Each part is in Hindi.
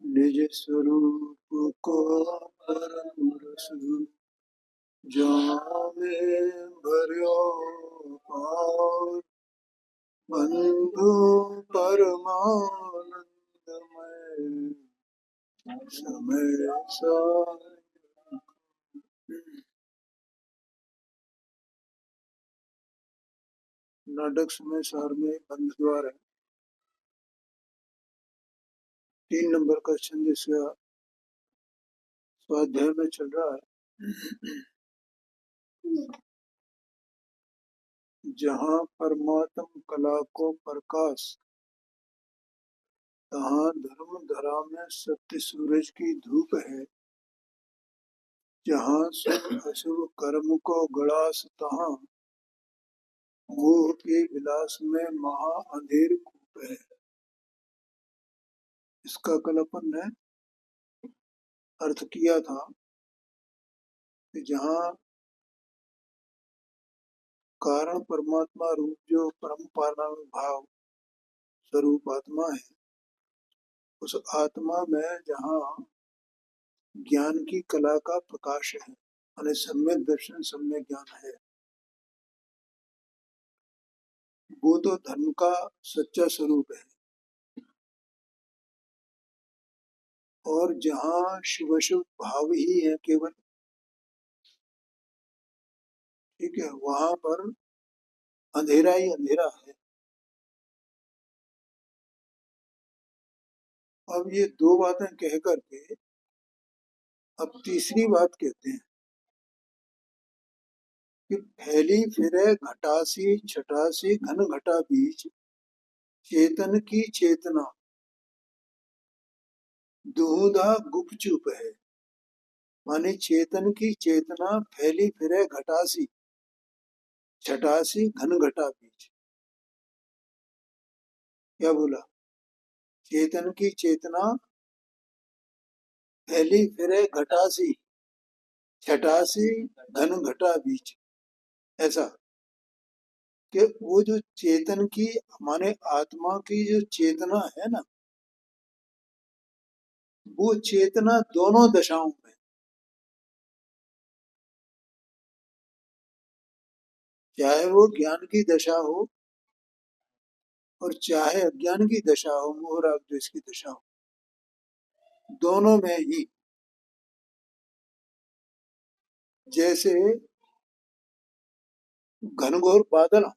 निज स्वरूप को परम रस जामे भर्यो पार बंधु परमानंदमय समय सार। नाटक समय सार में बंध द्वार है। 3 नंबर का छंद इसका स्वाध्याय में चल रहा है। जहाँ परमात्म कला को प्रकाश, तहाँ धर्म धरा में सत्य सूरज की धूप है। जहाँ शुभ अशुभ कर्म को गड़ास, तहाँ मोह के विलास में महा अंधेर कूप है। इसका कल अपन ने अर्थ किया था कि जहाँ कारण परमात्मा रूप जो परम पारणामी भाव स्वरूप आत्मा है, उस आत्मा में जहाँ ज्ञान की कला का प्रकाश है, यानी सम्यक दर्शन सम्यक ज्ञान है, वो तो धर्म का सच्चा स्वरूप है। और जहाँ शुभ शुभ भाव ही है केवल, ठीक है, वहां पर अंधेरा ही अंधेरा है। अब ये 2 बातें कह करके अब तीसरी बात कहते हैं कि फैली फिरे घटासी छटासी घन घटा बीच, चेतन की चेतना दुहुधा गुपचुप है। माने चेतन की चेतना फैली फिरे घटासी छटासी घन घटा बीच। क्या बोला? चेतन की चेतना फैली फिरे घटासी छटासी घन घटा बीच। ऐसा कि वो जो चेतन की माने आत्मा की जो चेतना है ना, वो चेतना दोनों दशाओं में, चाहे वो ज्ञान की दशा हो और चाहे अज्ञान की दशा हो, मोह राग द्वेष की दशा हो, दोनों में ही। जैसे घनघोर बादल हो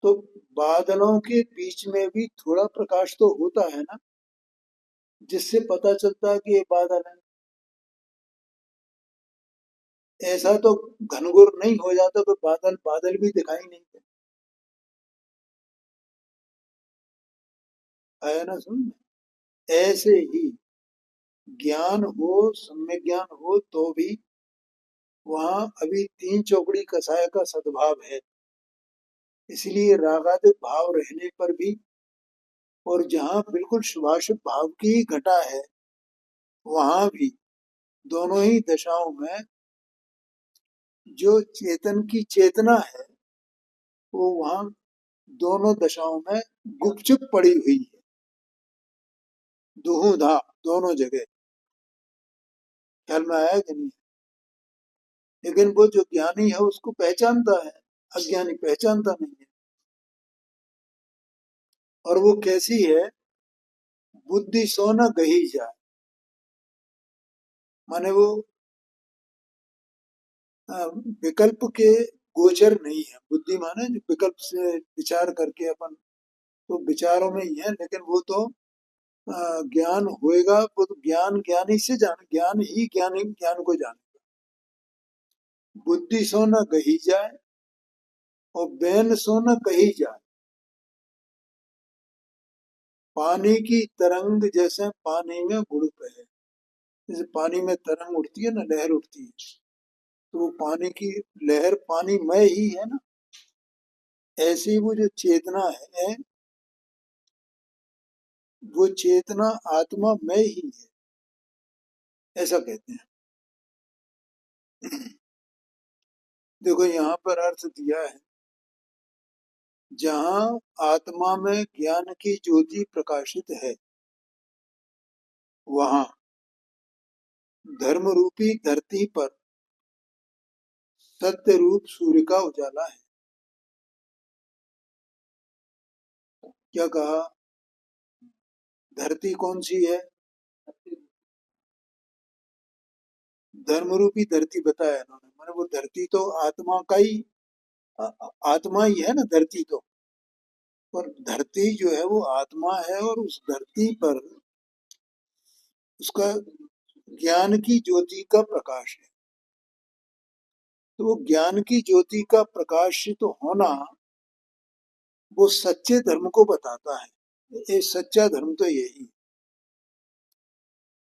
तो बादलों के बीच में भी थोड़ा प्रकाश तो होता है ना, जिससे पता चलता है कि ये बादल है। ऐसा तो घनघोर नहीं हो जाता तो बादल बादल भी दिखाई नहीं देते। आया ना सुन? ऐसे ही ज्ञान हो, सम्यक ज्ञान हो तो भी वहां अभी 3 चौकड़ी कसाय का सद्भाव है। इसलिए रागादिक भाव रहने पर भी, और जहां बिल्कुल शुभाशुभ भाव की ही घटा है, वहां भी दोनों ही दशाओं में जो चेतन की चेतना है, वो वहां दोनों दशाओं में गुपचुप पड़ी हुई है। दुहुधा दोनों जगह। ख्याल में आया कि नहीं? लेकिन वो जो ज्ञानी है उसको पहचानता है, अज्ञानी पहचानता नहीं है। और वो कैसी है? बुद्धि सो न गही जाए। माने वो विकल्प के गोचर नहीं है। बुद्धि माने जो विकल्प से विचार करके अपन, तो विचारों में ही है, लेकिन वो तो ज्ञान होएगा, वो तो ज्ञान ज्ञानी से जान, ज्ञान ही ज्ञानी ज्ञान को जाने। बुद्धि सो न गही जाए और बैन सो न कही जाए। पानी की तरंग जैसे पानी में गुड़प है। जैसे पानी में तरंग उठती है ना, लहर उठती है, तो वो पानी की लहर पानी में ही है ना। ऐसी वो जो चेतना है, वो चेतना आत्मा में ही है, ऐसा कहते हैं। देखो यहाँ पर अर्थ दिया है जहाँ आत्मा में ज्ञान की ज्योति प्रकाशित है, वहाँ धर्म रूपी धरती पर सत्य रूप सूर्य का उजाला है। क्या कहा? धरती कौन सी है? धर्म रूपी धरती बताया इन्होंने। मैंने वो धरती तो आत्मा का ही आत्मा ही है ना धरती तो। पर धरती जो है वो आत्मा है, और उस धरती पर उसका ज्ञान की ज्योति का प्रकाश है। तो वो ज्ञान की ज्योति का प्रकाशित होना वो सच्चे धर्म को बताता है। ये सच्चा धर्म तो यही है।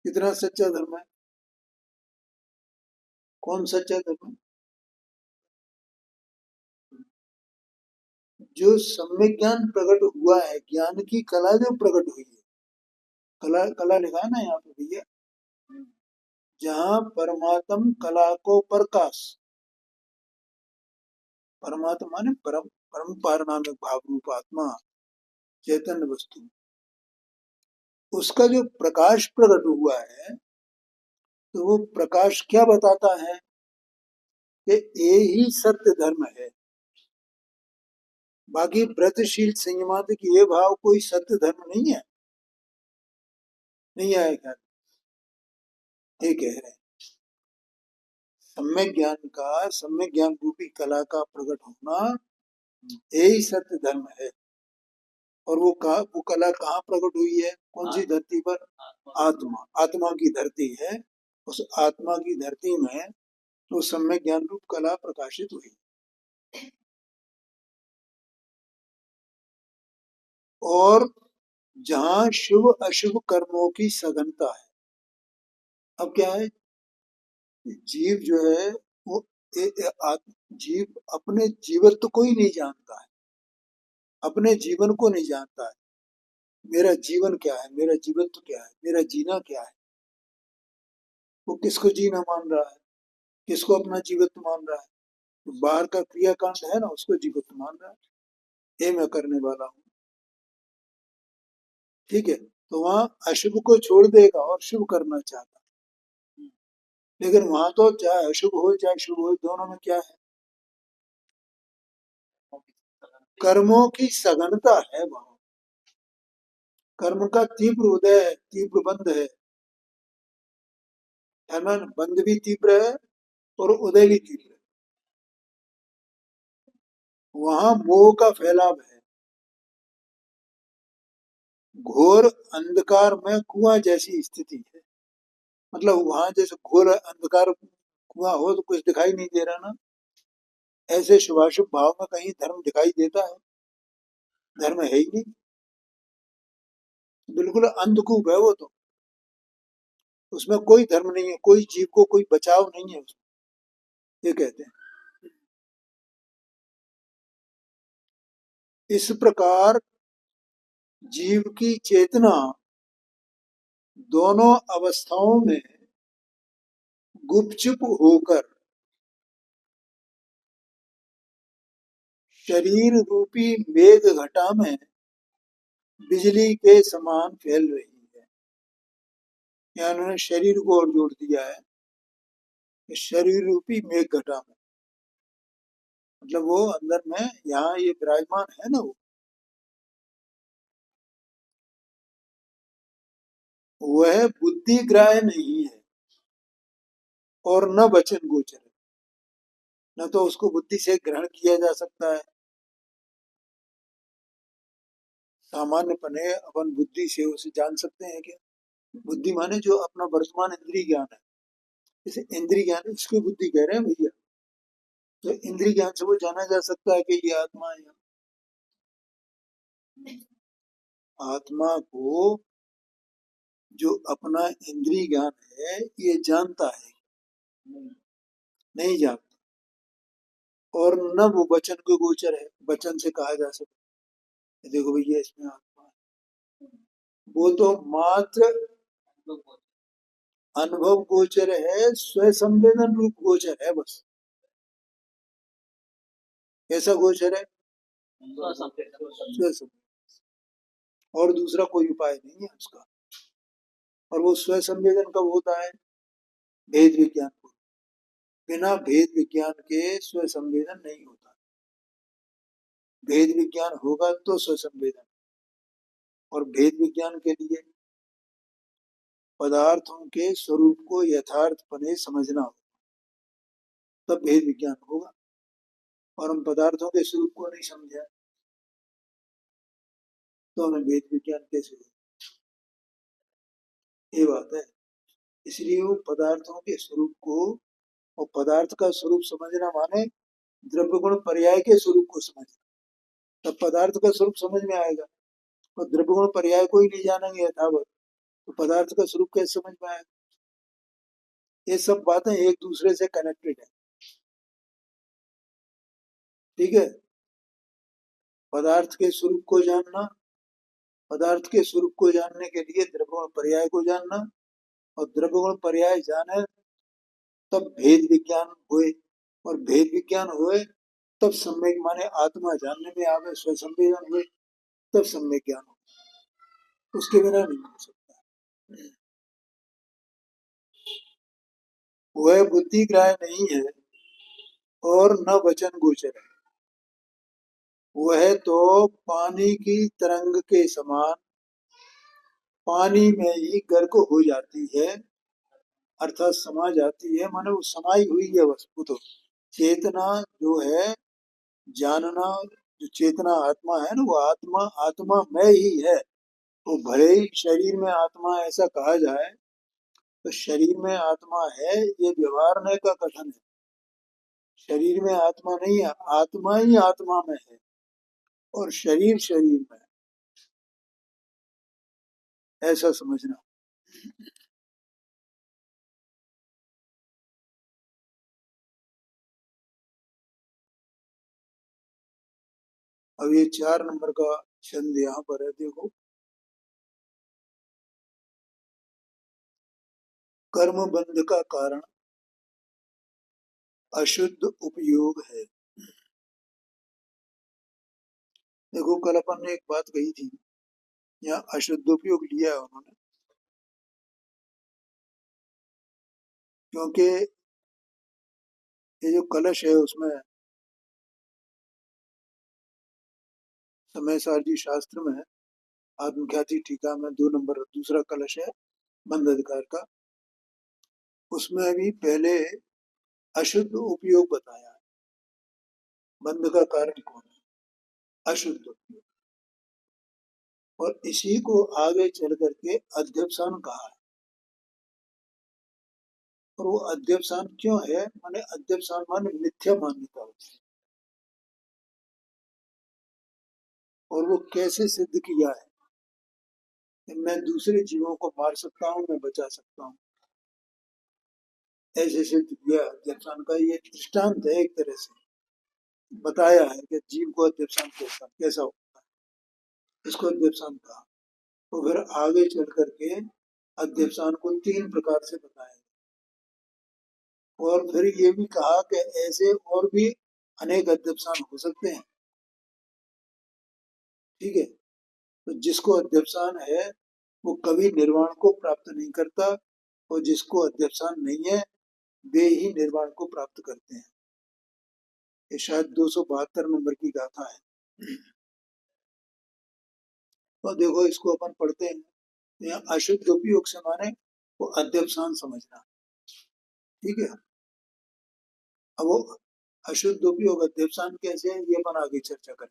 कितना सच्चा धर्म है? कौन सच्चा धर्म है? जो सम्यक ज्ञान प्रकट हुआ है, ज्ञान की कला जो प्रकट हुई है। कला कला लिखा है ना यहाँ पे भैया। जहाँ परमात्म कला को प्रकाश, परमात्मा ने परम परम पारनामिक भाव रूप आत्मा चैतन्य वस्तु, उसका जो प्रकाश प्रकट हुआ है, तो वो प्रकाश क्या बताता है कि ये ही सत्य धर्म है। बाकी व्रतशील संयमात्मक ये भाव कोई सत्य धर्म नहीं है। नहीं आएगा, ये कह रहे हैं। सम्यक ज्ञान का, सम्यक ज्ञान रूपी कला का प्रकट होना यही सत्य धर्म है। और वो कला कहाँ प्रकट हुई है? कौन सी धरती पर? आत्मा, आत्मा की धरती है। उस आत्मा की धरती में तो सम्यक ज्ञान रूप कला प्रकाशित हुई। और जहाँ शुभ अशुभ कर्मों की सघनता है। अब क्या है, जीव जो है वो जीव अपने जीवत्व को ही नहीं जानता है, अपने जीवन को नहीं जानता है। मेरा जीवन क्या है, मेरा जीवत्व क्या है, मेरा जीना क्या है। वो किसको जीना मान रहा है, किसको अपना जीवत्व मान रहा है? तो बाहर का क्रियाकांड है ना, उसको जीवत्व मान रहा है। ये मैं करने वाला हूँ, ठीक है। तो वहां अशुभ को छोड़ देगा और शुभ करना चाहता। लेकिन वहां तो चाहे अशुभ हो चाहे शुभ हो, दोनों में क्या है? कर्मों की सघनता है वहां। कर्म का तीव्र उदय है, तीव्र बंध है ना। बंध भी तीव्र है और उदय भी तीव्र है। वहां मोह का फैलाव है। घोर अंधकार में कुआं जैसी स्थिति है। मतलब वहां जैसे घोर अंधकार कुआं हो तो कुछ दिखाई नहीं दे रहा ना, ऐसे शुभाशुभ भाव में कहीं धर्म दिखाई देता है? धर्म है ही नहीं, बिल्कुल अंधकूप है वो तो। उसमें कोई धर्म नहीं है, कोई जीव को कोई बचाव नहीं है उसमें, ये कहते हैं। इस प्रकार जीव की चेतना दोनों अवस्थाओं में गुपचुप होकर शरीर रूपी मेघ घटा में बिजली के समान फैल रही है। यहाँ उन्होंने शरीर को और जोड़ दिया है कि शरीर रूपी मेघ घटा में, मतलब वो अंदर में यहाँ ये विराजमान है ना, वो वह बुद्धि ग्राह्य नहीं है और न वचन गोचर है। न तो उसको बुद्धि से ग्रहण किया जा सकता है। सामान्य पने अपन बुद्धि से उसे जान सकते हैं क्या? बुद्धि माने जो अपना वर्तमान इंद्रिय ज्ञान है, जैसे इंद्रिय ज्ञान इसको बुद्धि कह रहे हैं भैया। तो इंद्रिय ज्ञान से वो जाना जा सकता है कि ये आत्मा है। आत्मा को जो अपना इंद्रिय ज्ञान है ये जानता है? नहीं जानता। और न वो वचन को गोचर है, वचन से कहा जा सकता है देखो भैया इसमें आत्मा है। वो तो मात्र अनुभव गोचर है, स्व संवेदन रूप गोचर है बस। कैसा गोचर है? स्वसंवेदन, और दूसरा कोई उपाय नहीं है उसका। और वो स्वसंवेदन कब होता है? भेद विज्ञान को, बिना भेद विज्ञान के स्वसंवेदन नहीं होता। भेद विज्ञान होगा तो स्वसंवेदन, और भेद विज्ञान के लिए पदार्थों के स्वरूप को यथार्थपने समझना होगा, तब भेद विज्ञान होगा। और हम पदार्थों के स्वरूप को नहीं समझे तो हमें भेद विज्ञान कैसे होगा? ये बात है। इसलिए वो पदार्थों के स्वरूप को, और पदार्थ का स्वरूप समझना माने द्रव्य गुण पर्याय के स्वरूप को समझना, तब पदार्थ का स्वरूप समझ में आएगा। और द्रव्य गुण पर्याय को ही नहीं जानेंगे यथावत, तो पदार्थ का स्वरूप कैसे समझ में आएगा? ये सब बातें एक दूसरे से कनेक्टेड है। ठीक है। पदार्थ के स्वरूप को जानना, पदार्थ के स्वरूप को जानने के लिए द्रव्य गुण पर्याय को जानना, और द्रव्य गुण पर्याय जाने तब भेद विज्ञान हुए, और भेद विज्ञान हुए तब सम्यक माने आत्मा जानने में आवे, स्वसंवेदन हुए तब सम्यक ज्ञान हो, उसके बिना नहीं हो सकता। वह बुद्धि ग्राह्य नहीं है और न वचन गोचर है। वह तो पानी की तरंग के समान पानी में ही गर्क हो जाती है, अर्थात समा जाती है, माने वो समाई हुई है वस्तु। तो चेतना जो है, जानना, जो चेतना आत्मा है ना, वो आत्मा आत्मा में ही है। तो भले ही शरीर में आत्मा ऐसा कहा जाए, तो शरीर में आत्मा है ये व्यवहारने का कथन है। शरीर में आत्मा नहीं है, आत्मा ही आत्मा में है और शरीर शरीर में है, ऐसा समझना। अब ये 4 नंबर का छंद यहाँ पर है, देखो। कर्म बंध का कारण अशुद्ध उपयोग है। देखो कल अपन ने एक बात कही थी, यहाँ अशुद्ध उपयोग लिया है उन्होंने, क्योंकि ये जो कलश है उसमें समय सारजी शास्त्र में है, आत्मख्याति टीका में 2 नंबर दूसरा कलश है बंध अधिकार का, उसमें भी पहले अशुद्ध उपयोग बताया है। बंध का कारण कौन है? अशुद्ध उपयोग। और इसी को आगे चल करके अध्यवसान कहा है। और वो अध्यवसान क्यों है? माने अध्यवसान माने मिथ्या मान्यता होती है। और वो कैसे सिद्ध किया है कि मैं दूसरे जीवों को मार सकता हूँ, मैं बचा सकता हूँ, ऐसे सिद्ध किया अध्यवसान का। ये दृष्टांत है, एक तरह से बताया है कि जीव को अध्यवसान कैसा होता है, इसको अध्यवसान कहा। तो फिर आगे चल करके अध्यवसान को 3 प्रकार से बताया, और फिर ये भी कहा कि ऐसे और भी अनेक अध्यवसान हो सकते हैं। ठीक है। तो जिसको अध्यवसान है वो कभी निर्वाण को प्राप्त नहीं करता, और जिसको अध्यवसान नहीं है वे ही निर्वाण को प्राप्त करते हैं। ये शायद 272 नंबर की गाथा है। तो देखो इसको अपन पढ़ते हैं, यहाँ अशुद्ध उपयोग से माने वो अध्यवसान समझना। ठीक है। अब वो अशुद्ध उपयोग अध्यवसान कैसे है ये अपन आगे चर्चा करें।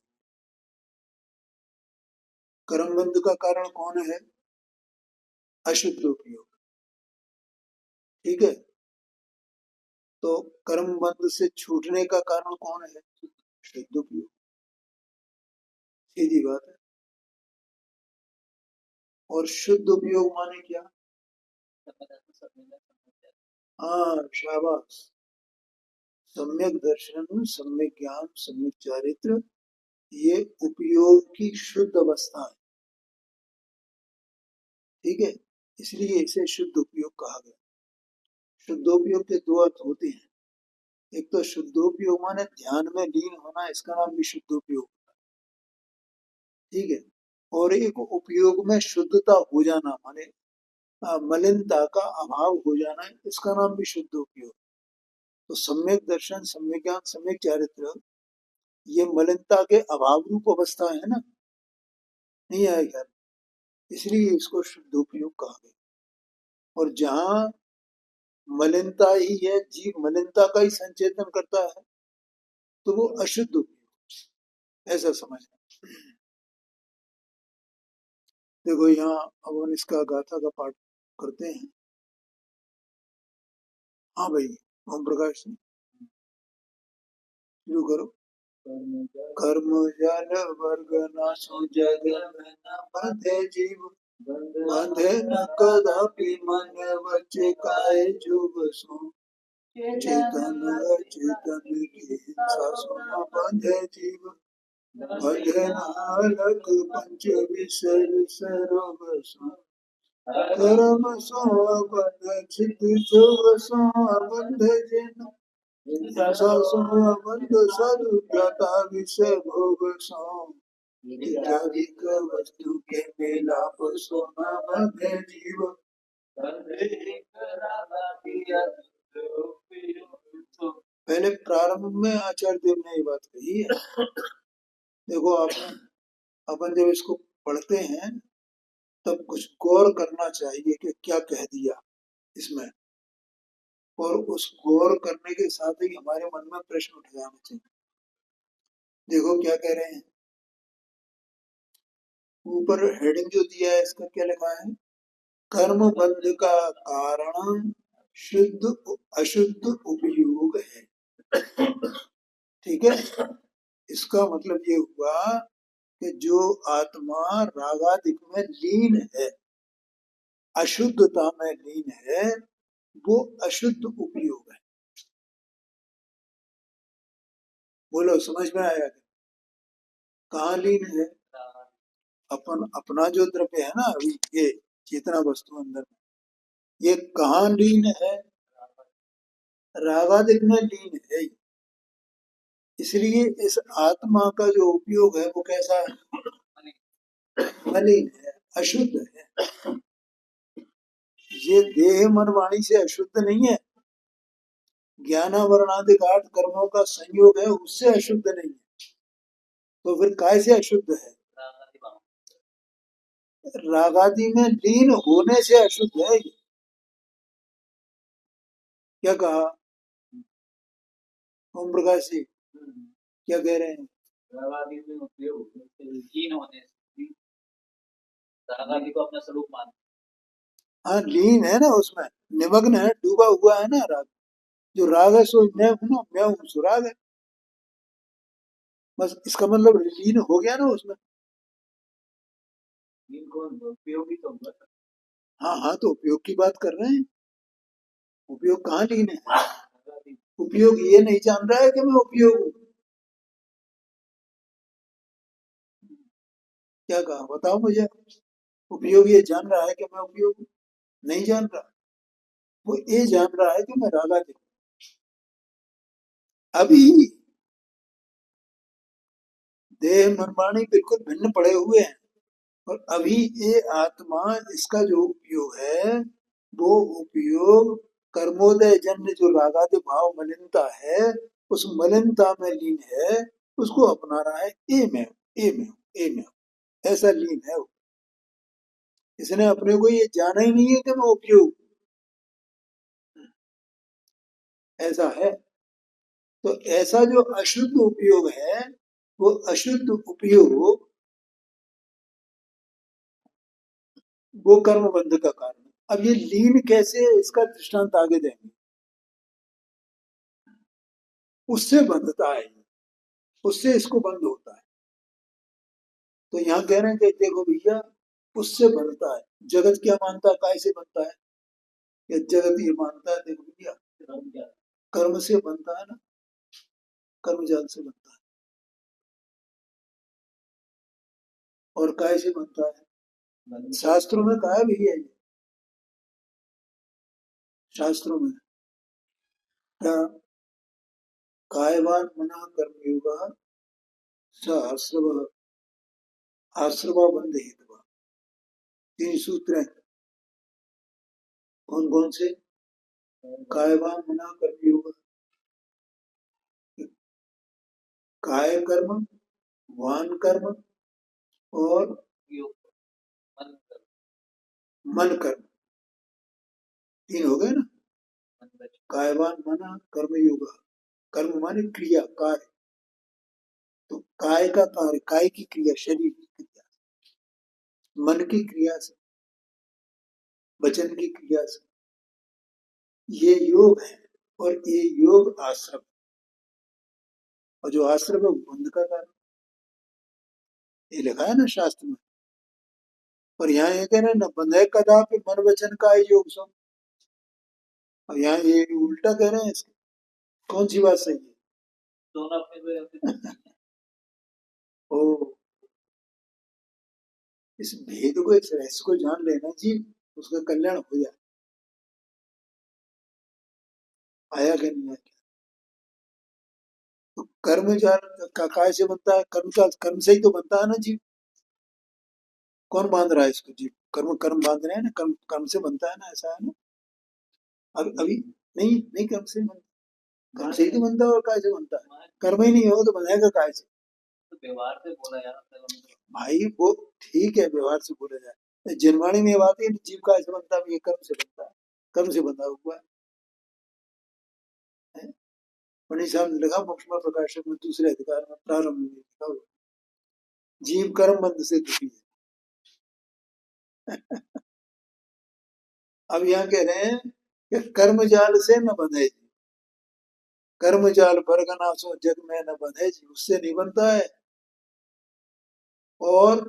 कर्मबंध का कारण कौन है? अशुद्ध उपयोग। ठीक है। तो कर्मबंध से छूटने का कारण कौन है? शुद्ध उपयोग। सीधी बात है। और शुद्ध उपयोग माने क्या? हाँ, शाबाश। सम्यक दर्शन, सम्यक ज्ञान, सम्यक चारित्र, ये उपयोग की शुद्ध अवस्था है। ठीक है। इसलिए इसे शुद्ध उपयोग कहा गया। शुद्धोपयोग के 2 अर्थ होते हैं। एक तो शुद्धोपयोग माने ध्यान में लीन होना, इसका नाम भी शुद्धोपयोग। ठीक है। और एक उपयोग में शुद्धता हो जाना, माने मलिनता का अभाव हो जाना, इसका नाम भी शुद्ध उपयोग। तो सम्यक दर्शन, सम्यक ज्ञान, सम्यक चारित्र, ये मलिनता के अभाव रूप अवस्था है ना, नहीं आएगा, इसलिए इसको शुद्ध उपयोग कहा गया। और जहाँ मलिनता ही है, जीव मलिनता का ही संचेतन करता है, तो वो अशुद्ध उपयोग, ऐसा समझना। देखो यहाँ अब हम इसका गाथा का पाठ करते हैं। हाँ भाई, ओम प्रकाश जी, शुरू करो। कर्म जल वर्ग नाशो जग में न बंधे जीव, बंधे न कदापि मन वच्चे काहे जुग सो, चेतन अचेतन की हिंसा सो न बंधे जीव, बंधे न अलग पंच विषय सरोग सो, कर्म सो बंध चित जोग सो बंध जिन, हिंसा सो बंध साधु ज्ञाता विषय भोग सो, इत्यादिक वस्तु के मिलाप सो न बंधे जीव, पहले प्रारंभ में आचार्य देव ने ये बात कही है। देखो आपने, अपन जब इसको पढ़ते हैं तब कुछ गौर करना चाहिए कि क्या कह दिया इसमें, और उस गौर करने के साथ ही हमारे मन में प्रश्न उठ जाना चाहिए। देखो क्या कह रहे हैं, ऊपर हेडिंग जो दिया है इसका क्या लिखा है, कर्म बंध का कारण शुद्ध अशुद्ध उपयोग है। ठीक है, इसका मतलब ये हुआ कि जो आत्मा रागादिक में लीन है, अशुद्धता में लीन है, वो अशुद्ध उपयोग है। बोलो समझ में आया? कहाँ लीन है? अपन अपना जो द्रव्य है ना, अभी ये चेतना वस्तु अंदर में, ये कहाँ लीन है? रागादिक में लीन है। इसलिए इस आत्मा का जो उपयोग है वो कैसा है? मलिन है, अशुद्ध है। ये देह मन वाणी से अशुद्ध नहीं है, ज्ञानावरणादि 8 कर्मों का संयोग है, उससे अशुद्ध नहीं है। तो फिर काय से अशुद्ध है? रागादि में लीन होने से अशुद्ध है। क्या कहा ओम प्रकाश जी, क्या कह रहे हैं? रागादि में उपयोग लीन होने से, रागादि को अपना स्वरूप मान, हाँ लीन है ना, उसमें निमग्न है, डूबा हुआ है ना राग। जो राग है सो मैं हूं ना, मैं हूं सो राग है, बस इसका मतलब लीन हो गया ना उसमें। लीन कौन? उपयोगी तो, हाँ हाँ, तो उपयोग की बात कर रहे हैं। उपयोग कहाँ लीन है? उपयोग ये नहीं जान रहा है कि मैं उपयोग हूँ। क्या कहा बताओ मुझे? उपयोग ये जान रहा है कि मैं उपयोग हूँ? नहीं जान रहा। वो ये जान रहा है कि मैं रागादिक हूँ। अभी देह मन वाणी बिल्कुल भिन्न पड़े हुए हैं, और अभी ये आत्मा, इसका जो उपयोग है वो उपयोग कर्मोदय जन्य जो रागादि भाव मलिनता है, उस मलिनता में लीन है, उसको अपना रहा है। ए में, ए में, ए में, ऐसा लीन है वो। इसने अपने को ये जाना ही नहीं है कि मैं उपयोग, ऐसा है। तो ऐसा जो अशुद्ध उपयोग है, वो अशुद्ध उपयोग वो कर्म बंध का कारण है। अब ये लीन कैसे है, इसका दृष्टांत आगे देंगे। उससे बंधता है, उससे इसको बंद होता है। तो यहाँ कह रहे हैं कि देखो भैया, उससे बनता है। जगत क्या मानता है, काय से बनता है? या जगत ये मानता है, देखो भैया, कर्म से बनता है ना, कर्म जाल से बनता है। और काय से बनता है? शास्त्रों में कहा भी है, शास्त्रों में क्या, कायवान मना कर्मयोगा सहस्रवः, आश्रवा बंध हेतु 3 सूत्र हैं। कौन कौन से? कायवान मना कर्मयोग, काय कर्म, वान कर्म और मन कर्म, 3 हो गए ना। कायवान मना कर्म योग, कर्म माने क्रिया, कार्य। तो काय का कार्य, काय की क्रिया शरीर की क्रिया, मन की क्रिया से, वचन की क्रिया से, ये योग है। और ये योग आश्रम, और जो आश्रम है वो बंध का कारण, ये लिखा है ना शास्त्र में। और यहाँ ये कह रहे हैं न बंधे कदापि मन वचन का योग सो। और यहाँ ये उल्टा कह रहे हैं इसके। कौन सी बात सही है? दोनों अपने ओ, इस भेद को, इस रहस्य को जान लेना जी, उसका कल्याण हो जाए। आया कि नहीं आया? तो कर्म जाल का काय से बनता है? कर्म का कर्म से ही तो बनता है ना जीव। कौन बांध रहा है इसको? जीव कर्म, कर्म बांध रहे हैं ना, कर्म कर्म से बनता है ना, ऐसा है ना। अब अभी नहीं, नहीं कर्म से बनता, कर्म से ही तो बनता है। और काय से बनता है? कर्म ही नहीं होगा तो बनाएगा काय से? तो व्यवहार से बोला यार भाई, वो ठीक है, व्यवहार से बोला जाए। जनवाणी में ये बात है, जीव काय से बनता है? ये कर्म से बनता है, कर्म से बंधा हुआ है। मणि साहब ने लिखा मुक्ष्मा प्रकाशक में दूसरे अधिकार में प्रारंभ में लिखा हुआ, जीव कर्म बंध से दुखी है। अब यहाँ कह रहे हैं कि कर्म जाल से न बंधे जी, कर्म जाल बरगना सो जग में न बंधे जी, उससे नहीं बनता है। और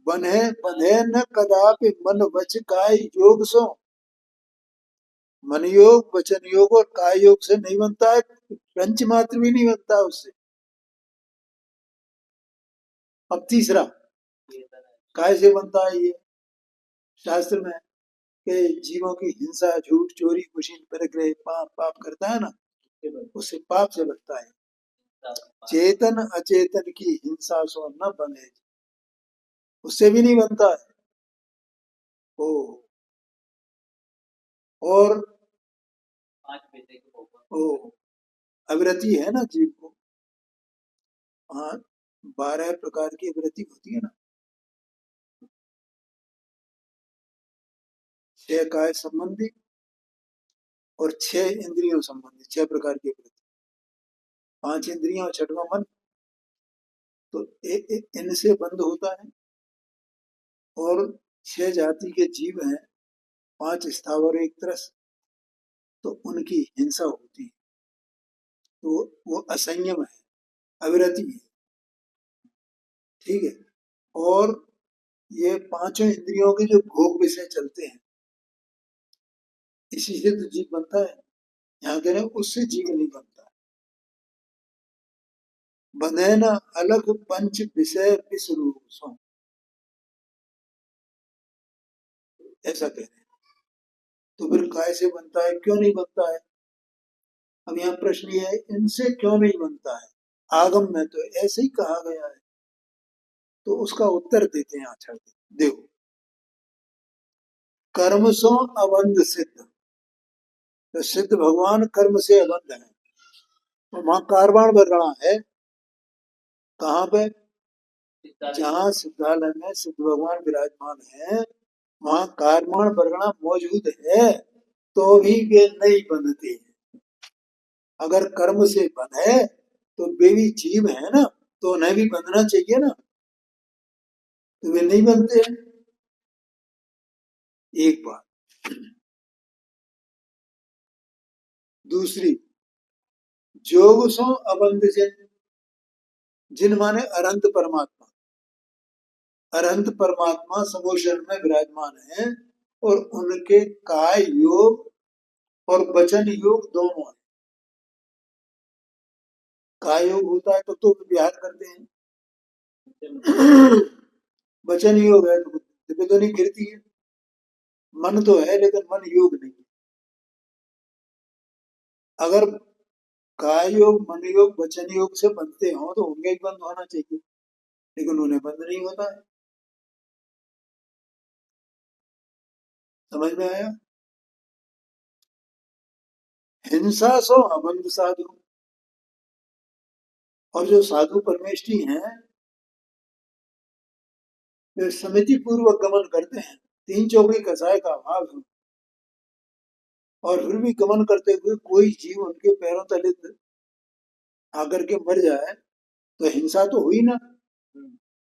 बंधे बंधे न कदापि मन वच काय योग सो, मन योग, वचन योग और काय योग से नहीं बनता है, पंच मात्र भी नहीं बनता उससे। अब तीसरा काय से बनता है? ये शास्त्र में कि जीवों की हिंसा, झूठ, चोरी, कुशील, परिग्रह, पाप, पाप करता है ना, उससे पाप से बनता है। चेतन अचेतन की हिंसा सो न बने, उससे भी नहीं बनता है। ओ, और ओ, अविरति है ना जीव को। हाँ, 12 प्रकार की अविरति होती है ना। 6 काय संबंधी और 6 इंद्रियों संबंधी, 6 प्रकार की अविरति, 5 इंद्रियों और 6वां मन। तो इनसे बंद होता है। और 6 जाति के जीव हैं, 5 स्थावर, 1 त्रस्त, तो उनकी हिंसा होती है। तो वो असंयम है, अविरति है, ठीक है। और ये पांचों इंद्रियों के जो भोग विषय चलते हैं, इसी से तो जीव बनता है। यहाँ कह रहे हैं उससे जीव नहीं बनता। बंधे न अलग पंच विषय विश्व, ऐसा कह रहे हैं। तो फिर काय से बनता है, क्यों नहीं बनता है? अब यहाँ प्रश्न ये है, इनसे क्यों नहीं बनता है? आगम में तो ऐसे ही कहा गया है। तो उसका उत्तर देते हैं आचार्य। देखो, कर्म सो अबंध सिद्ध, तो सिद्ध भगवान कर्म से अबंध है। तो वहां कारवाण बन रहा है, कहाँ पे? जहाँ सिद्धालय में सिद्ध भगवान विराजमान है, वहां कारवाण बरगना मौजूद है, तो भी वे नहीं बनते। अगर कर्म से बंधे तो वे भी जीव है ना, तो उन्हें भी बंधना चाहिए ना, तो वे नहीं बनते हैं। एक बात। दूसरी, जोग सो अबंध जिन, जिन माने अनंत परमात्मा, अनंत परमात्मा समोशरण में विराजमान है। और उनके काय योग और वचन योग दोनों है। काय योग होता है तो विहार करते हैं, वचन योग है तो दिव्य तो नहीं गिरती है। मन तो है लेकिन मन योग नहीं है। अगर काय योग, मन योग, वचन योग से बनते हो तो उनका ही बंद होना चाहिए, लेकिन उन्हें बंद नहीं होता है। समझ में आया? हिंसा सो अबंध साधु। और जो साधु परमेष्ठी हैं वे समिति पूर्वक गमन करते हैं, तीन चौकड़ी कसाय का अभाव है, और फिर भी गमन करते हुए कोई जीव उनके पैरों तले आकर के मर जाए तो हिंसा तो हुई ना,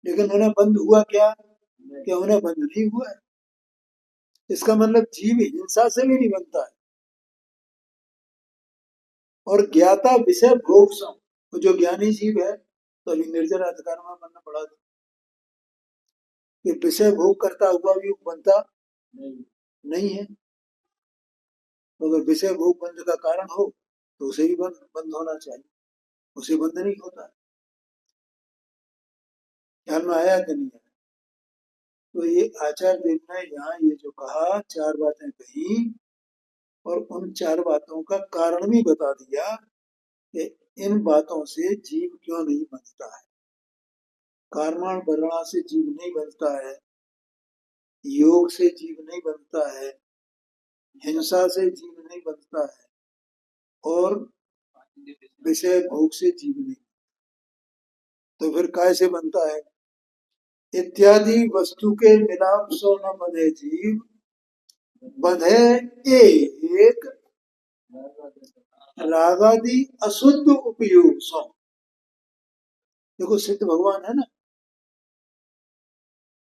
लेकिन उन्हें बंद हुआ क्या? क्या उन्हें बंद नहीं हुआ है? इसका मतलब जीव हिंसा से भी नहीं बनता है। और ज्ञाता विषय भोग सम, तो जो ज्ञानी जीव है तो अभी निर्जर अधिकार में बनना पड़ा था कि विषय भोग करता हुआ भी बनता नहीं है। तो अगर विषय भोग बंध का कारण हो तो उसे भी बंद होना चाहिए, उसे बंद नहीं होता है। ख्याल में आया कि नहीं आया? तो ये आचार्य देव ने यहाँ ये जो कहा, चार बातें कही और उन चार बातों का कारण भी बता दिया कि इन बातों से जीव क्यों नहीं बनता है। कर्मण वर्णा से जीव नहीं बनता है, योग से जीव नहीं बनता है, हिंसा से जीव नहीं बनता है, और विषय भोग से जीव नहीं। तो फिर काय से बनता है? इत्यादि वस्तु के मिलाप सो न बंधे जीव, बंधे एक रागादि अशुद्ध उपयोग सो। देखो सिद्ध भगवान है ना,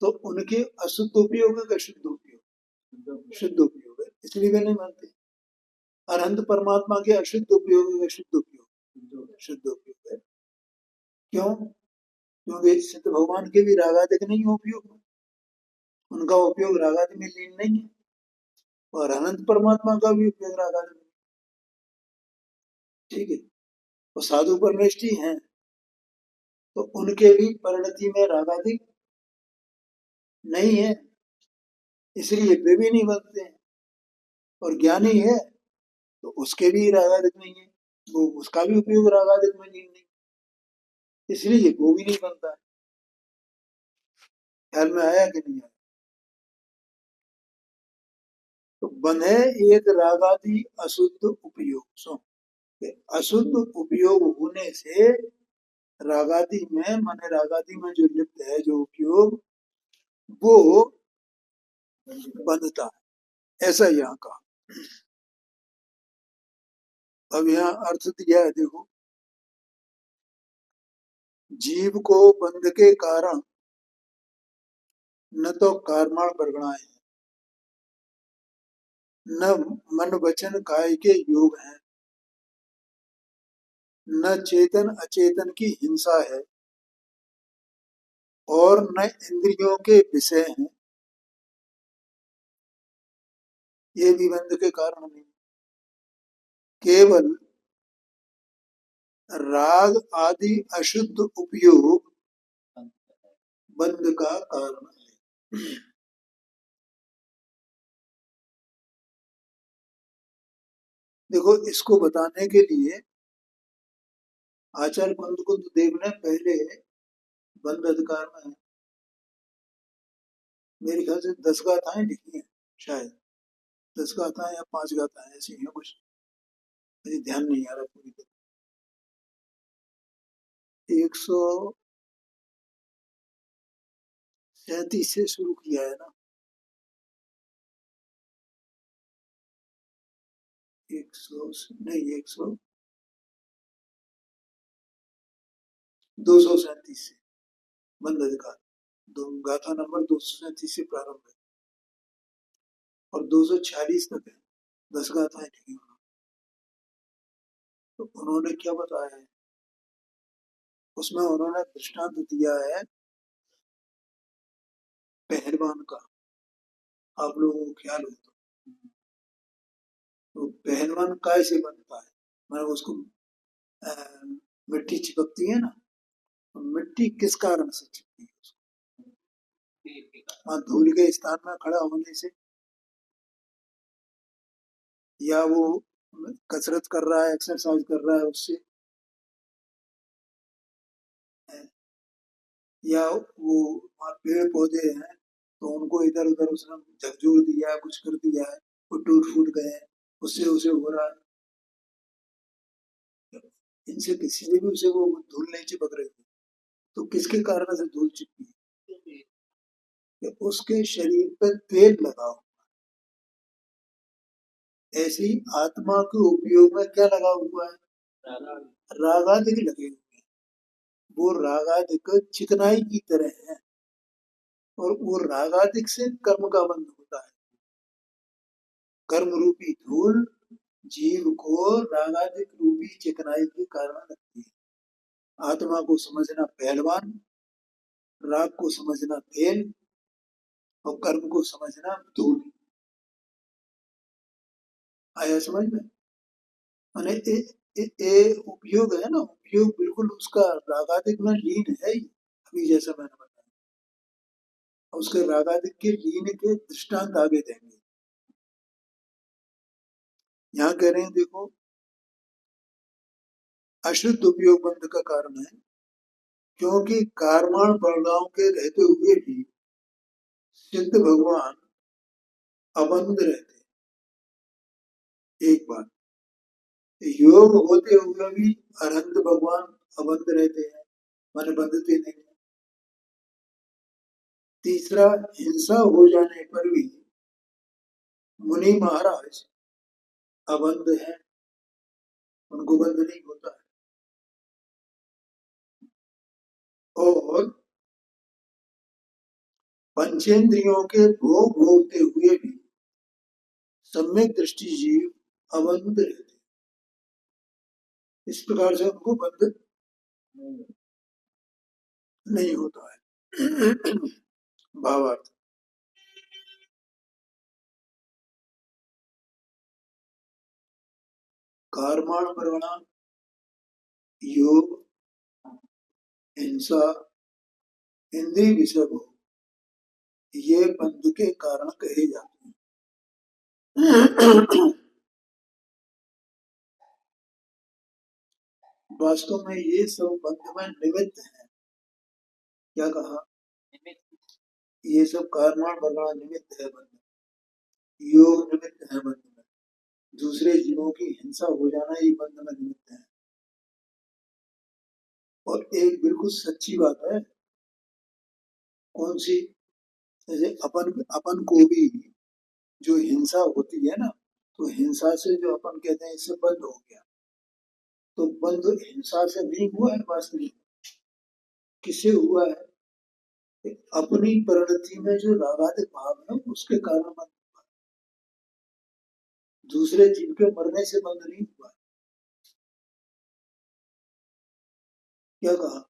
तो उनके अशुद्ध उपयोग है का शुद्ध उपयोग? शुद्ध उपयोग है, इसलिए वे नहीं मानते। अनंत परमात्मा के अशुद्ध उपयोग है, शुद्ध उपयोग? शुद्ध उपयोग है। क्यों? क्योंकि सिद्ध भगवान के भी रागादिक नहीं है उपयोग, उनका उपयोग रागादि में लीन नहीं है, और अनंत परमात्मा का भी उपयोग रागादि में। ठीक है, वो साधु परमेष्ठी हैं तो उनके भी परिणति में रागादि नहीं है, इसलिए वे भी नहीं बनते हैं। और ज्ञानी है तो उसके भी रागादिक नहीं है, वो उसका भी उपयोग रागादिक में लीन नहीं, इसलिए वो भी नहीं बनता है। ख्याल में आया कि नहीं आया? तो बने एक रागादि अशुद्ध उपयोग सो, अशुद्ध उपयोग होने से रागादि में, माने रागादि में जो लिप्त है जो उपयोग, वो बंधता है, ऐसा यहाँ कहा। अब यहाँ अर्थ दिया है, देखो, जीव को बंध के कारण न तो कर्मण वर्गणाएं हैं, न मन वचन काय के योग हैं, न चेतन अचेतन की हिंसा है, और न इंद्रियों के विषय हैं, ये भी बंध के कारण नहीं, केवल राग आदि अशुद्ध उपयोग बंध का कारण है। देखो, इसको बताने के लिए आचार्य कुंद देव ने पहले बंध अधिकार में मेरे ख्याल से 10 गाथाएं लिखी हैं, शायद 10 गाथाएं या 5 गाथाएं ऐसी हैं कुछ, मुझे ध्यान नहीं आ रहा पूरी तरह। 137 से शुरू किया है ना, 100 नहीं, 100 237 से बंध अधिकार, दो गाथा नंबर 237 से प्रारंभ है और 246 तक है, 10 गाथाएं लिखी उन्होंने। तो उन्होंने क्या बताया है उसमें? उन्होंने दृष्टांत दिया है पहलवान का, आप लोगों को ख्याल हो तो पहलवान काय से बनता है? मतलब उसको अ, मिट्टी चिपकती है ना, तो मिट्टी किस कारण से चिपकती है उसको? धूल के स्थान में खड़ा होने से, या वो कसरत कर रहा है, एक्सरसाइज कर रहा है उससे, या वो वहाँ पेड़ पौधे हैं तो उनको इधर उधर उसने झकझोर दिया, कुछ कर दिया है, वो टूट फूट गए हैं, उससे उसे हो रहा है। इनसे किसी से भी उसे वो धूल नहीं चिपक रही है। तो किसके कारण से धूल चिपकी है? कि उसके शरीर पर तेल लगा हो। ऐसे ही आत्मा के उपयोग में क्या लगा हुआ है? रागादिक लगे हुए हैं। वो रागादिक चिकनाई की तरह है, और वो रागादिक से कर्म का बंध होता है। कर्म रूपी धूल जीव को रागादिक रूपी चिकनाई के कारण लगती है। आत्मा को समझना पहलवान, राग को समझना तेल, और कर्म को समझना धूल। आया समझ में? माने उपयोग है ना, उपयोग बिल्कुल उसका रागादिक में लीन है ही, अभी जैसा मैंने बताया। उसके रागादिक के लीन के दृष्टांत आगे देंगे। यहाँ कह रहे हैं देखो, अशुद्ध उपयोग बंध का कारण है, क्योंकि कारमाण वर्णाओं के रहते हुए भी सिद्ध भगवान अबंध रहते। एक बात, योग होते हुए भी अरहंत भगवान अबंध रहते हैं, माने बंधते नहीं। तीसरा, हिंसा हो जाने पर भी मुनि महाराज अबंध है, उनको बंध नहीं होता है। और पंचेंद्रियों के भोग भोगते हुए भी सम्यक दृष्टि जीव अबंध रहते। इस प्रकार से उनको बंध नहीं होता है। भावार्थ, कर्माण प्रवणा, योग, हिंसा, इंद्रिय विषय भोग, ये बंध के कारण कहे जाते हैं। वास्तव में ये सब बंध में निमित्त है। क्या कहा? ये सब कर्माण प्रवणा निमित्त है बंध, योग निमित्त है बंध में, दूसरे जीवों की हिंसा हो जाना ही बंध में निमित्त है। और एक बिल्कुल सच्ची बात है। कौन सी? जैसे अपन अपन को भी जो हिंसा होती है ना, तो हिंसा से जो अपन कहते हैं इससे बंद हो गया, तो बंद हिंसा से नहीं हुआ है, वास्तविक किससे हुआ है? अपनी परिणति में जो रागादिक भाव है उसके कारण बंद हुआ। दूसरे जीव के मरने से बंद नहीं हुआ। क्या कहा?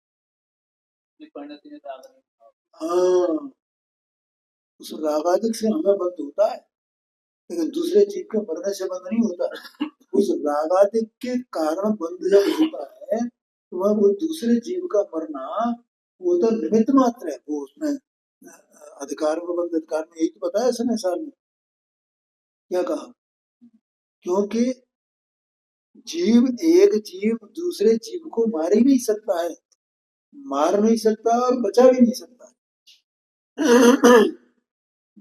हाँ, उस रागादिक से हमें बंद होता है, लेकिन दूसरे जीव के मरने से बंद नहीं होता। उस रागादिक के कारण बंध जब होता है, तो वह वो दूसरे जीव का मरना वो तो निमित्त मात्र है। वो उसमें अधिकार में बंध, अधिकार में यही तो बताया इसने साल में। क्या कहा? क्योंकि एक जीव दूसरे जीव को मार ही नहीं सकता है, मार नहीं सकता और बचा भी नहीं सकता है।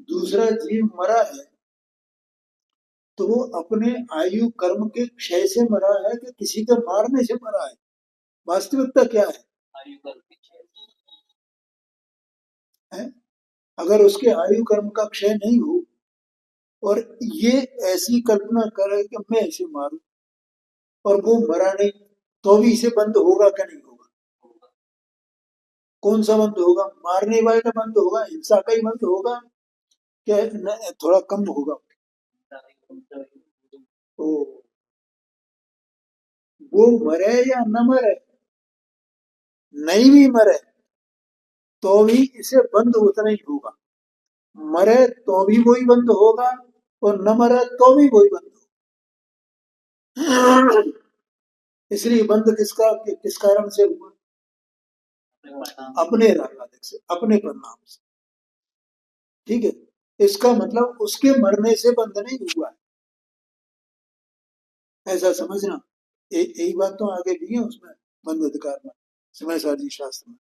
दूसरा जीव मरा है तो वो अपने आयु कर्म के क्षय से मरा है कि किसी के मारने से मरा है? वास्तविकता क्या है? है? अगर उसके आयु कर्म का क्षय नहीं हो और ये ऐसी कल्पना करे कि मैं इसे मारूं, और वो मरा नहीं, तो भी इसे बंद होगा क्या? नहीं होगा। कौन सा बंद होगा? मारने वाले का बंद होगा, हिंसा का ही बंद होगा, क्या थोड़ा कम होगा? तो वो मरे या न मरे, नहीं भी मरे तो भी इसे बंद उतना ही होगा। मरे तो भी वही बंद होगा, और न मरे तो भी वही बंद होगा। इसलिए बंद किस कारण से हुआ? अपने रागादिक से, अपने परिणाम से। ठीक है, इसका मतलब उसके मरने से बंद नहीं हुआ है, ऐसा समझना। यही बात तो आगे भी है उसमें, बंद अधिकार में, समय सारणी शास्त्र में।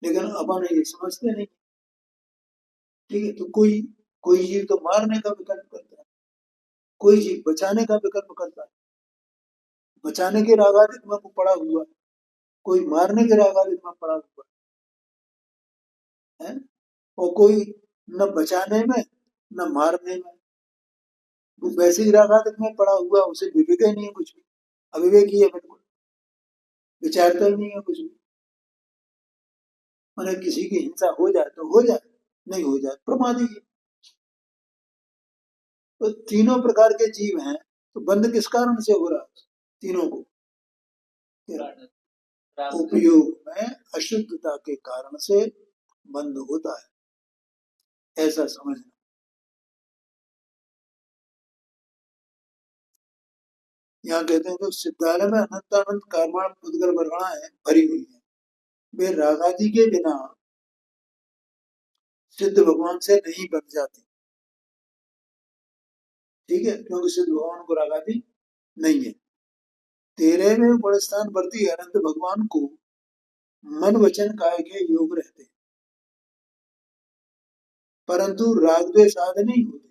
लेकिन अपन ये समझते नहीं। ठीक है, तो कोई कोई जीव तो मारने का विकल्प करता है, कोई जीव बचाने का विकल्प करता है। बचाने के रागादिक में वो पड़ा हुआ है, कोई मारने के रागादिक में पड़ा हुआ है, और कोई न बचाने में न मारने में, वो वैसे ही रागादिक में पड़ा हुआ, उसे विवेक ही नहीं है कुछ भी, अविवेकी है बिल्कुल, विचारता ही नहीं है कुछ भी। मैंने किसी की हिंसा हो जाए तो हो जाए, नहीं हो जाए प्रमादी है। तो तीनों प्रकार के जीव हैं, तो बंद किस कारण से हो रहा है तीनों को? उपयोग में अशुद्धता के कारण से बंद होता है, ऐसा समझना। यहाँ कहते हैं जो सिद्धालय में अनंतानंद कर्माण पुद्गल वर्गणाएं भरी हुई है, वे रागादि के बिना सिद्ध भगवान से नहीं बन जाती। ठीक है, क्योंकि सिद्ध भगवान को रागादि नहीं है। 13वें गुणस्थान वर्ती अनंत भगवान को मन वचन काय के योग रहते, परंतु राग द्वेष आदि नहीं होते,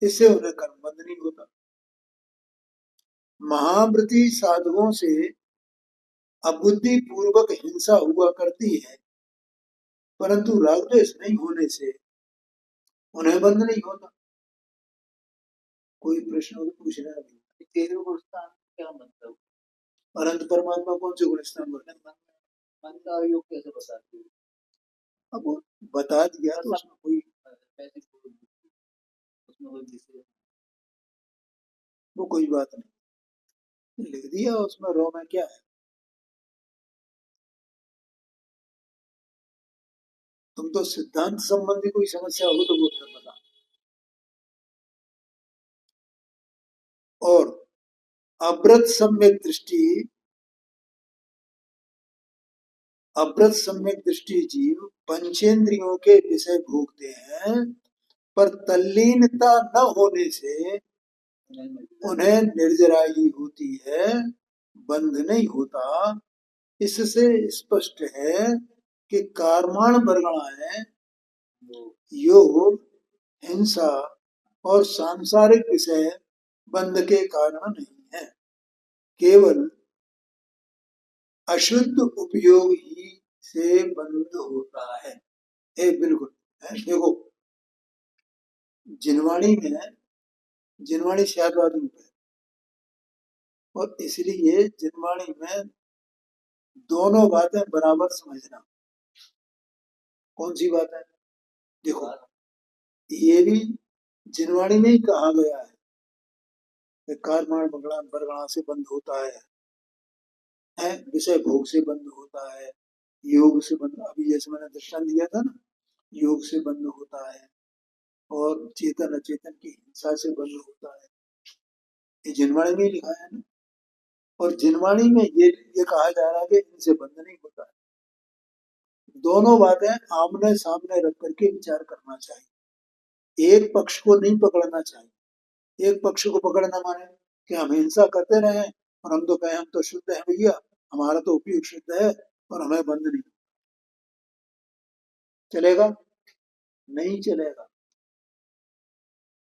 इससे उन्हें कर्म बंध नहीं होता। महाव्रती साधुओं से अबुद्धि पूर्वक हिंसा हुआ करती है, परंतु राग द्वेष नहीं होने से उन्हें बंध नहीं होता। कोई प्रश्न हो तो पूछना नहीं। 13वें गुणस्थान क्या मतलब? अनंत परमात्मा कौन से गुणस्थान बोलते हैं? मन का योग कैसे बताते हैं? अब वो बता दिया तो उसमें कोई वो कोई बात नहीं, लिख दिया उसमें, रो में क्या है। तुम तो सिद्धांत संबंधी कोई समस्या हो तो वो बता। और अव्रत सम्यक दृष्टि, अव्रत सम्यक दृष्टि जीव पंचेंद्रियों के विषय भोगते हैं, पर तल्लीनता न होने से उन्हें निर्जराई होती है, बंध नहीं होता। इससे स्पष्ट है कि कार्माण वर्गणाएं योग, हिंसा और सांसारिक विषय बंध के कारण नहीं है, केवल अशुद्ध उपयोग ही से बंध होता है। बिल्कुल है। देखो जिनवाणी में, जिनवाणी शायदवाद रूप है, और इसलिए जिनवाणी में दोनों बातें बराबर समझना। कौन सी बात है? देखो ये भी जिनवाणी में ही कहा गया है कि कार्माण बरगणा से बंद होता है, विषय भोग से बंद होता है, योग से बंद, अभी जैसे मैंने दृष्टांत दिया था ना, योग से बंद होता है, और चेतन अचेतन की हिंसा से बंद होता है। ये जिनवाणी में लिखा है ना, और जिनवाणी में ये कहा जा रहा है कि इनसे बंद नहीं होता है। दोनों बातें आमने सामने रख करके विचार करना चाहिए, एक पक्ष को नहीं पकड़ना चाहिए। एक पक्ष को पकड़ना माने कि हम हिंसा करते रहे और हम तो कहें हम तो शुद्ध है भैया, हमारा तो उपयोग शुद्ध है और हमें बंद नहीं, चलेगा? नहीं चलेगा।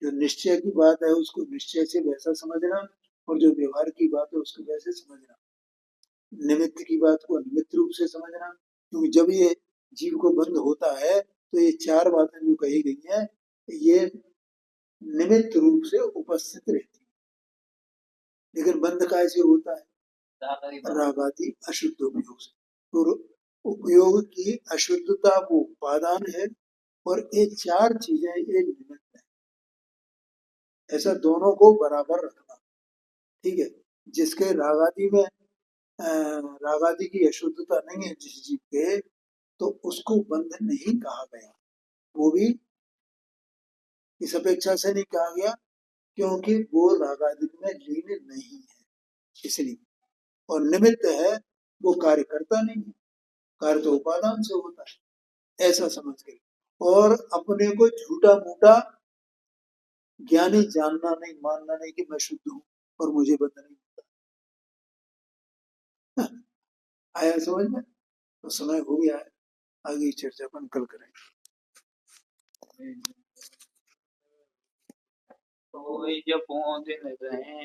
जो निश्चय की बात है उसको निश्चय से वैसा समझना, और जो व्यवहार की बात है उसको वैसे समझना, निमित्त की बात को निमित्त रूप से समझना। क्योंकि जब ये जीव को बंद होता है तो ये चार बातें जो कही गई हैं ये निमित्त रूप से उपस्थित रहती है, लेकिन बंद कैसे होता है? रागादि अशुद्ध उपयोग से। तो उपयोग की अशुद्धता वो उपादान है, और ये चार चीजें ये निमित्त है, ऐसा दोनों को बराबर रखना। ठीक है, जिसके रागादि में रागादि की अशुद्धता नहीं है जिस जीव के, तो उसको बंध नहीं कहा गया, वो भी इस अपेक्षा से नहीं कहा गया क्योंकि वो रागादि में लीन नहीं है, इसलिए। और निमित्त है, वो कार्य करता नहीं है, कार्य तो उपादान से होता है, ऐसा समझ के। और अपने को झूठा मूठा ज्ञानी जानना नहीं, मानना नहीं कि मैं शुद्ध हूं और मुझे बंद नहीं होता। आया समझ में? तो समय हो गया है, आगे की चर्चा अपन कल करेंगे। कोई जब दिन रहे